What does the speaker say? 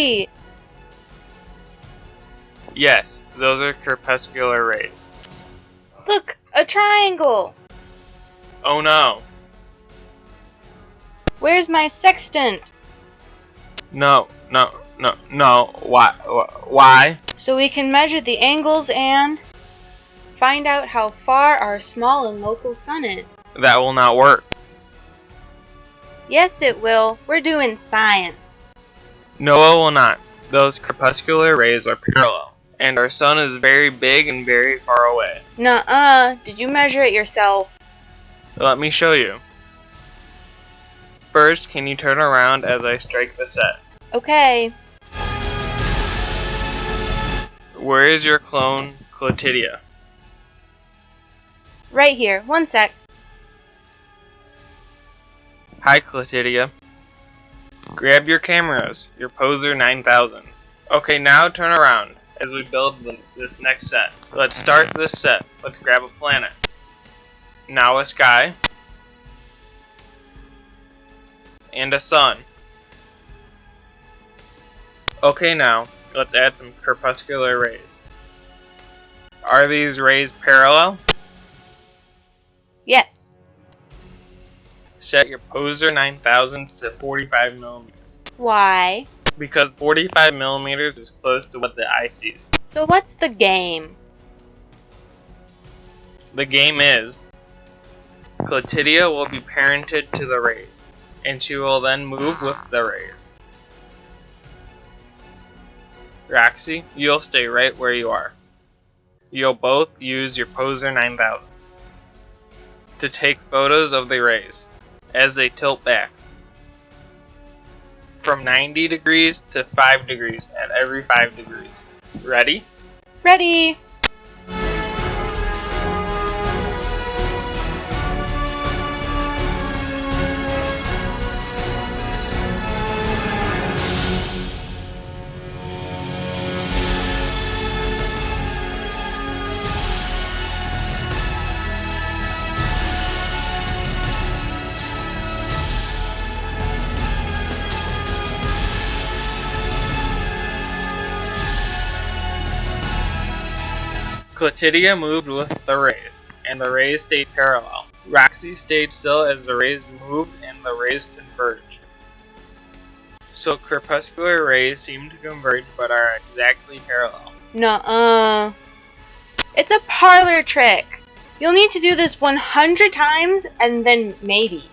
see! Yes, those are crepuscular rays. Look, a triangle! Oh no! Where's my sextant? No. Why? Why? So we can measure the angles and find out how far our small and local sun is. That will not work. Yes, it will. We're doing science. No, it will not. Those crepuscular rays are parallel, and our sun is very big and very far away. Nuh-uh. Did you measure it yourself? Let me show you. First, can you turn around as I strike the set? Okay. Where is your clone, Clotidia? Right here. One sec. Hi, Clotidia. Grab your cameras, your Poser 9000s. Okay, now turn around as we build this next set. Let's start this set. Let's grab a planet. Now a sky. And a sun. Okay, now let's add some crepuscular rays. Are these rays parallel? Yes. Set your Poser 9000s to 45 millimeters. Why? Because 45 millimeters is close to what the eye sees. So what's the game? The game is Clotidia will be parented to the rays, and she will then move with the rays. Roxy, you'll stay right where you are. You'll both use your Poser 9000 to take photos of the rays as they tilt back from 90 degrees to 5 degrees at every 5 degrees. Ready? Ready! Clotidia moved with the rays, and the rays stayed parallel. Roxy stayed still as the rays moved and the rays converged. So crepuscular rays seem to converge but are exactly parallel. Nuh-uh. It's a parlor trick. You'll need to do this 100 times and then maybe.